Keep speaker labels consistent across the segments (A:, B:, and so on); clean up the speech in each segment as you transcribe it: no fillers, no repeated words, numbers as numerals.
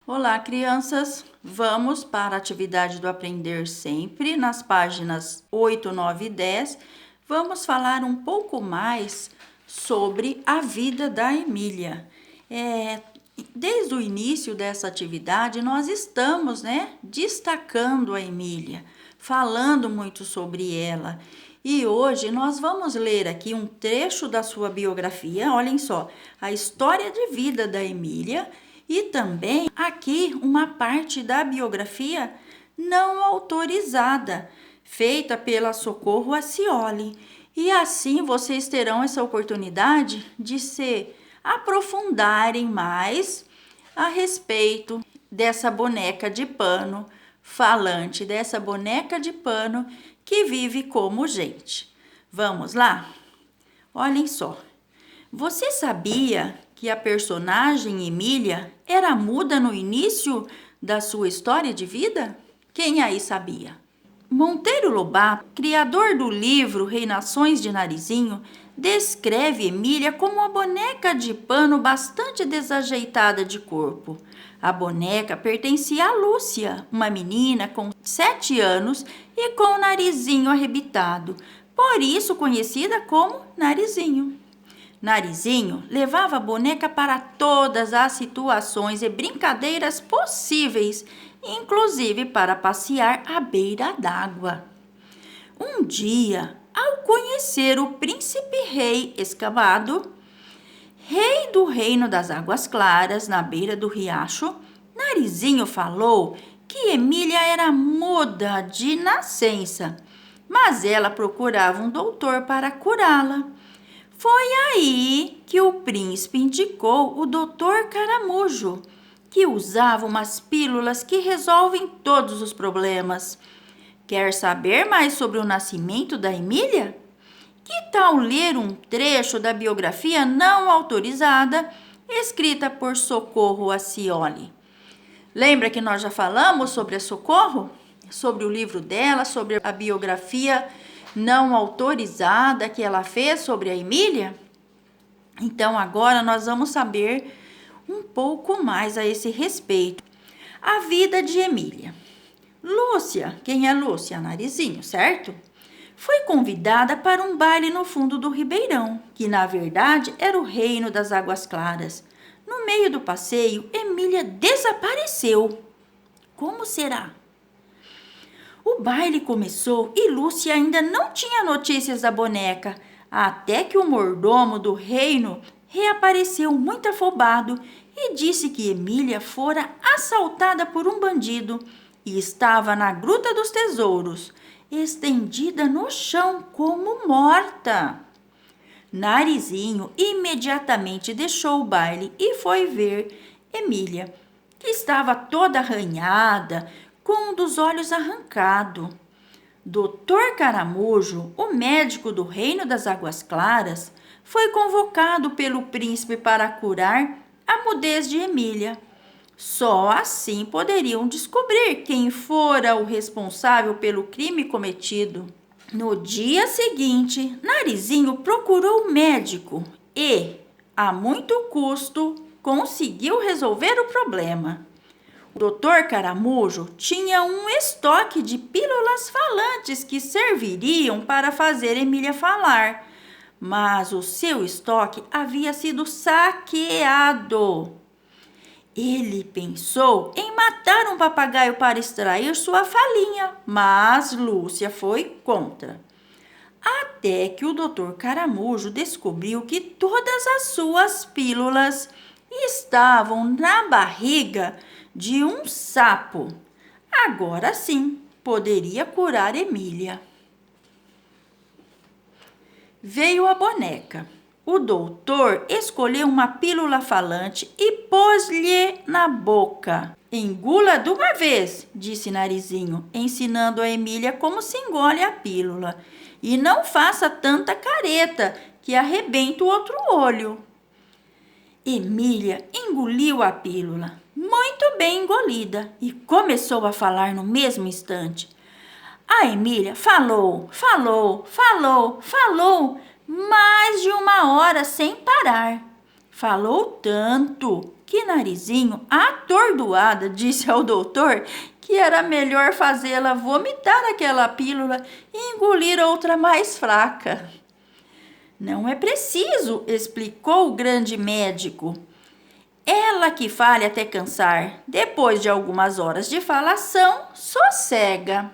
A: Olá, crianças! Vamos para a atividade do Aprender Sempre, nas páginas 8, 9 e 10. Vamos falar um pouco mais sobre a vida da Emília. Desde o início dessa atividade, nós estamos, destacando a Emília, falando muito sobre ela. E hoje nós vamos ler aqui um trecho da sua biografia, olhem só, a história de vida da Emília e também aqui uma parte da biografia não autorizada, feita pela Socorro Acioli. E assim vocês terão essa oportunidade de se aprofundarem mais a respeito dessa boneca de pano falante, dessa boneca de pano que vive como gente. Vamos lá? Olhem só. Você sabia que a personagem Emília era muda no início da sua história de vida? Quem aí sabia? Monteiro Lobato, criador do livro Reinações de Narizinho, descreve Emília como uma boneca de pano bastante desajeitada de corpo. A boneca pertencia a Lúcia, uma menina com 7 anos e com o narizinho arrebitado, por isso conhecida como Narizinho. Narizinho levava a boneca para todas as situações e brincadeiras possíveis, inclusive para passear à beira d'água. Um dia, ao conhecer o príncipe rei Escamado, rei do reino das águas claras, na beira do riacho, Narizinho falou que Emília era muda de nascença, mas ela procurava um doutor para curá-la. Foi aí que o príncipe indicou o Dr. Caramujo, que usava umas pílulas que resolvem todos os problemas. Quer saber mais sobre o nascimento da Emília? Que tal ler um trecho da biografia não autorizada, escrita por Socorro Acioli? Lembra que nós já falamos sobre a Socorro? Sobre o livro dela, sobre a biografia não autorizada que ela fez sobre a Emília? Então agora nós vamos saber um pouco mais a esse respeito. A vida de Emília. Lúcia, quem é Lúcia? Narizinho, certo? Foi convidada para um baile no fundo do Ribeirão, que na verdade era o reino das águas claras. No meio do passeio, Emília desapareceu. Como será? O baile começou e Lúcia ainda não tinha notícias da boneca, até que o mordomo do reino reapareceu muito afobado e disse que Emília fora assaltada por um bandido e estava na Gruta dos Tesouros, estendida no chão como morta. Narizinho imediatamente deixou o baile e foi ver Emília, que estava toda arranhada, com um dos olhos arrancado. Dr. Caramujo, o médico do Reino das Águas Claras, foi convocado pelo príncipe para curar a mudez de Emília. Só assim poderiam descobrir quem fora o responsável pelo crime cometido. No dia seguinte, Narizinho procurou o médico e, a muito custo, conseguiu resolver o problema. O Dr. Caramujo tinha um estoque de pílulas falantes que serviriam para fazer Emília falar, mas o seu estoque havia sido saqueado. Ele pensou em matar um papagaio para extrair sua falinha, mas Lúcia foi contra. Até que o Dr. Caramujo descobriu que todas as suas pílulas estavam na barriga de um sapo. Agora sim, poderia curar Emília. Veio a boneca. O doutor escolheu uma pílula falante e pôs-lhe na boca. Engula de uma vez, disse Narizinho, ensinando a Emília como se engole a pílula. E não faça tanta careta, que arrebenta o outro olho. Emília engoliu a pílula, muito bem engolida, e começou a falar no mesmo instante. A Emília falou, mais de 1 hora sem parar. Falou tanto que Narizinho, atordoada, disse ao doutor que era melhor fazê-la vomitar aquela pílula e engolir outra mais fraca. Não é preciso, explicou o grande médico. Ela que fale até cansar. Depois de algumas horas de falação, sossega.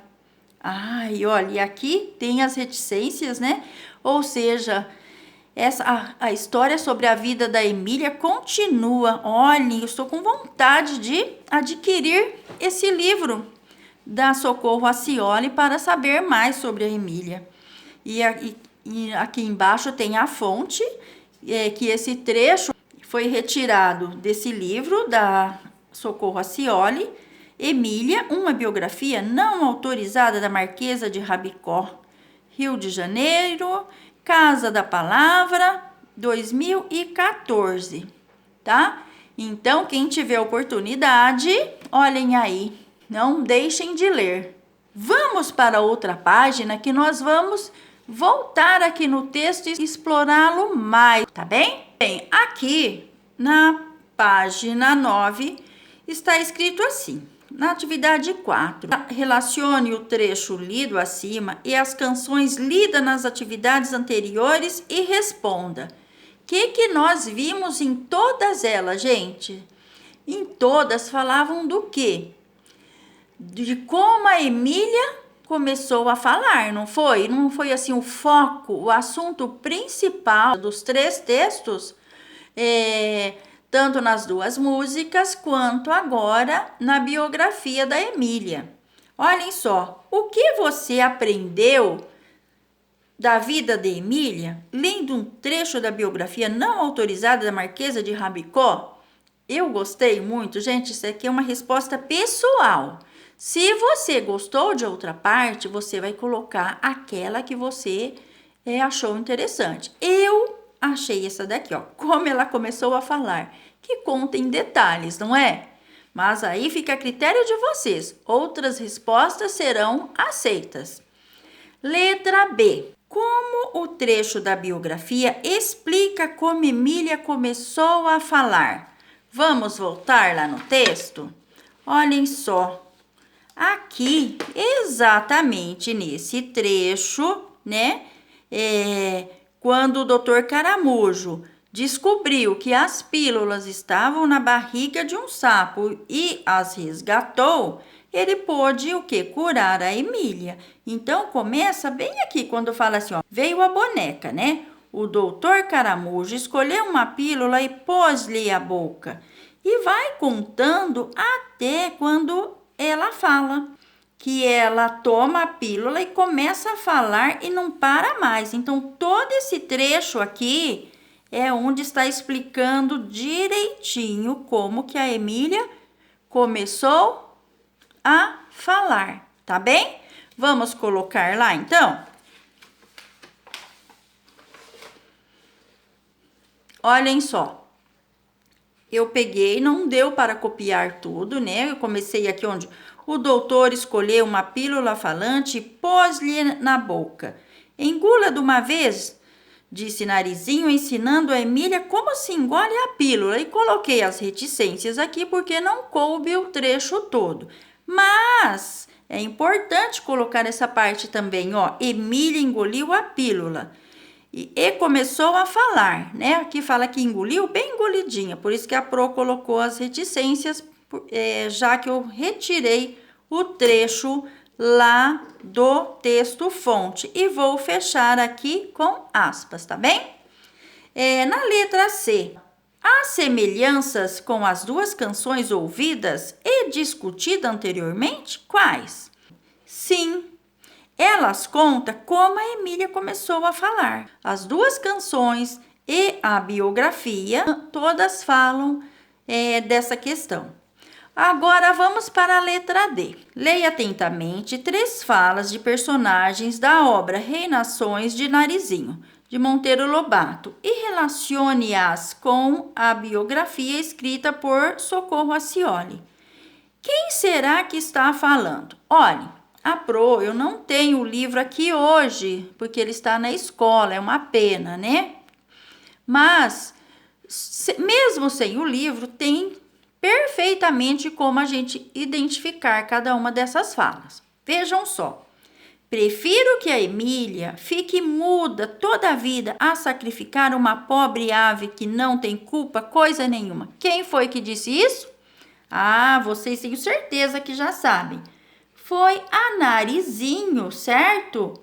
A: Ai, olha, aqui tem as reticências, né? Ou seja, a história sobre a vida da Emília continua. Olhem, eu estou com vontade de adquirir esse livro da Socorro Acioli para saber mais sobre a Emília. E aqui embaixo tem a fonte, que esse trecho foi retirado desse livro da Socorro Acioli, Emília, uma biografia não autorizada da Marquesa de Rabicó, Rio de Janeiro, Casa da Palavra, 2014, tá? Então, quem tiver oportunidade, olhem aí, não deixem de ler. Vamos para outra página que nós vamos voltar aqui no texto e explorá-lo mais, tá bem? Bem, aqui na página 9 está escrito assim. Na atividade 4, relacione o trecho lido acima e as canções lidas nas atividades anteriores e responda. O que nós vimos em todas elas, gente? Em todas falavam do quê? De como a Emília começou a falar, não foi? Não foi assim o foco, o assunto principal dos 3 textos? Tanto nas 2 músicas, quanto agora na biografia da Emília. Olhem só, o que você aprendeu da vida de Emília, lendo um trecho da biografia não autorizada da Marquesa de Rabicó? Eu gostei muito, gente, isso aqui é uma resposta pessoal. Se você gostou de outra parte, você vai colocar aquela que você achou interessante. Eu achei essa daqui, ó, como ela começou a falar, que conta em detalhes, não é? Mas aí fica a critério de vocês. Outras respostas serão aceitas. Letra B. Como o trecho da biografia explica como Emília começou a falar? Vamos voltar lá no texto? Olhem só. Aqui, exatamente nesse trecho, né? Quando o Dr. Caramujo descobriu que as pílulas estavam na barriga de um sapo e as resgatou, ele pôde o quê? Curar a Emília. Então, começa bem aqui, quando fala assim, ó, veio a boneca, né? O doutor Caramujo escolheu uma pílula e pôs-lhe a boca. E vai contando até quando ela fala. Que ela toma a pílula e começa a falar e não para mais. Então, todo esse trecho aqui é onde está explicando direitinho como que a Emília começou a falar, tá bem? Vamos colocar lá, então? Olhem só. Eu peguei, não deu para copiar tudo, né? Eu comecei aqui onde o doutor escolheu uma pílula falante e pôs-lhe na boca. Engula de uma vez, disse Narizinho, ensinando a Emília como se engole a pílula. E coloquei as reticências aqui porque não coube o trecho todo. Mas é importante colocar essa parte também, ó. Emília engoliu a pílula. E começou a falar, né? Aqui fala que engoliu bem engolidinha, por isso que a Pro colocou as reticências, já que eu retirei o trecho lá do texto fonte. E vou fechar aqui com aspas, tá bem? Na letra C, há semelhanças com as 2 canções ouvidas e discutidas anteriormente? Quais? Sim. Elas contam como a Emília começou a falar. As 2 canções e a biografia, todas falam dessa questão. Agora vamos para a letra D. Leia atentamente 3 falas de personagens da obra Reinações de Narizinho, de Monteiro Lobato, e relacione-as com a biografia escrita por Socorro Acioli. Quem será que está falando? Olhe. A Pro, eu não tenho o livro aqui hoje, porque ele está na escola, é uma pena, né? Mas mesmo sem o livro, tem perfeitamente como a gente identificar cada uma dessas falas. Vejam só. Prefiro que a Emília fique muda toda a vida a sacrificar uma pobre ave que não tem culpa coisa nenhuma. Quem foi que disse isso? Ah, vocês tenho certeza que já sabem. Foi a Narizinho, certo?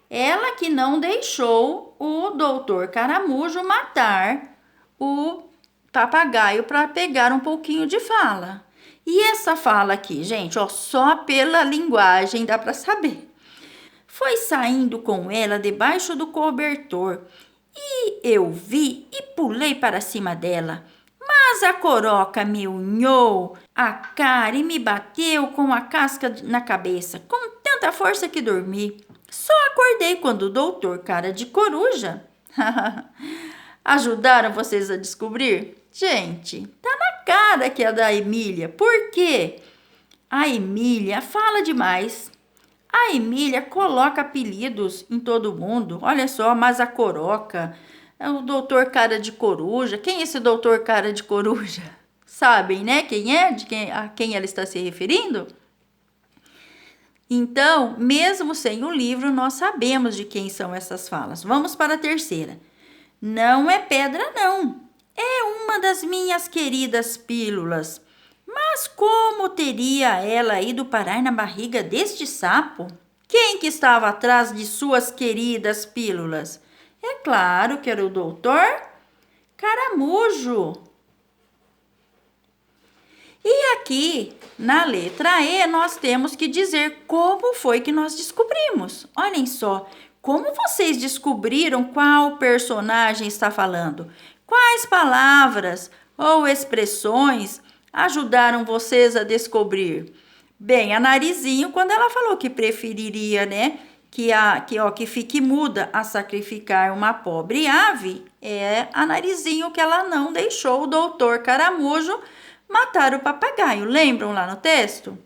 A: Ela que não deixou o doutor Caramujo matar o papagaio para pegar um pouquinho de fala. E essa fala aqui, gente, ó, só pela linguagem dá para saber. Foi saindo com ela debaixo do cobertor e eu vi e pulei para cima dela. Mas a coroca me unhou a cara e me bateu com a casca na cabeça, com tanta força que dormi. Só acordei quando o doutor Cara de Coruja. Ajudaram vocês a descobrir? Gente, tá na cara que é da Emília. Por quê? A Emília fala demais. A Emília coloca apelidos em todo mundo. Olha só, mas a coroca, o doutor Cara de Coruja. Quem é esse doutor Cara de Coruja? Sabem, né? Quem é? A quem ela está se referindo? Então, mesmo sem o livro, nós sabemos de quem são essas falas. Vamos para a terceira. Não é pedra, não. É uma das minhas queridas pílulas. Mas como teria ela ido parar na barriga deste sapo? Quem que estava atrás de suas queridas pílulas? É claro que era o doutor Caramujo. E aqui, na letra E, nós temos que dizer como foi que nós descobrimos. Olhem só, como vocês descobriram qual personagem está falando? Quais palavras ou expressões ajudaram vocês a descobrir? Bem, a Narizinho, quando ela falou que preferiria, né, que fique muda a sacrificar uma pobre ave, é a Narizinho que ela não deixou o doutor Caramujo matar o papagaio. Lembram lá no texto?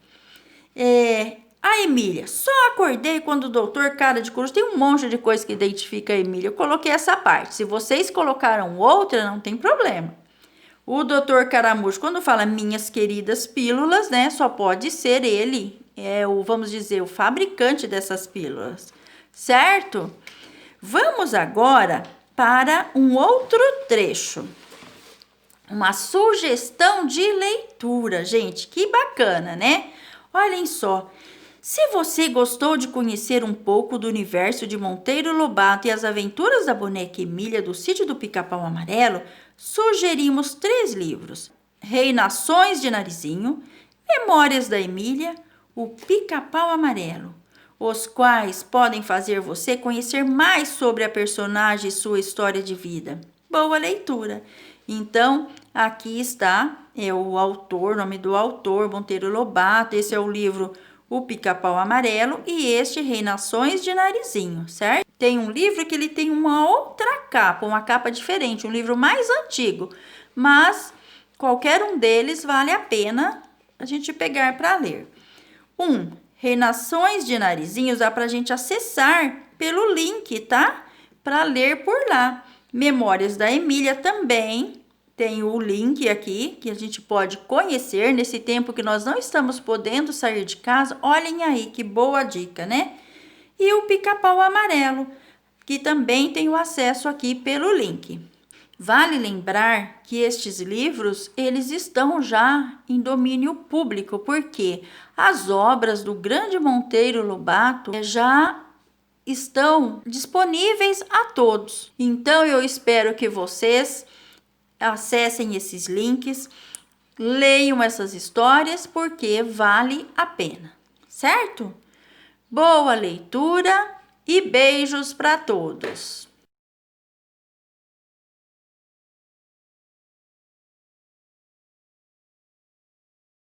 A: A Emília, só acordei quando o doutor Cara de Coruja, tem um monte de coisa que identifica a Emília. Eu coloquei essa parte. Se vocês colocaram outra, não tem problema. O doutor Caramujo, quando fala minhas queridas pílulas, né, só pode ser ele, vamos dizer, o fabricante dessas pílulas, certo? Vamos agora para um outro trecho. Uma sugestão de leitura, gente, que bacana, né? Olhem só, se você gostou de conhecer um pouco do universo de Monteiro Lobato e as aventuras da boneca Emília do Sítio do Pica-Pau Amarelo, sugerimos 3 livros: Reinações de Narizinho, Memórias da Emília, o Pica-Pau Amarelo, os quais podem fazer você conhecer mais sobre a personagem e sua história de vida. Boa leitura! Então, aqui está o autor, nome do autor, Monteiro Lobato. Esse é o livro O Pica-Pau Amarelo e este Reinações de Narizinho, certo? Tem um livro que ele tem uma outra capa, uma capa diferente, um livro mais antigo, mas qualquer um deles vale a pena a gente pegar para ler. Reinações de Narizinhos dá para a gente acessar pelo link, tá? Para ler por lá. Memórias da Emília também tem o link aqui que a gente pode conhecer nesse tempo que nós não estamos podendo sair de casa. Olhem aí que boa dica, né? E o Pica-Pau Amarelo, que também tem o acesso aqui pelo link. Vale lembrar que estes livros, eles estão já em domínio público, porque as obras do grande Monteiro Lobato já estão disponíveis a todos. Então, eu espero que vocês acessem esses links, leiam essas histórias, porque vale a pena, certo? Boa leitura e beijos para todos!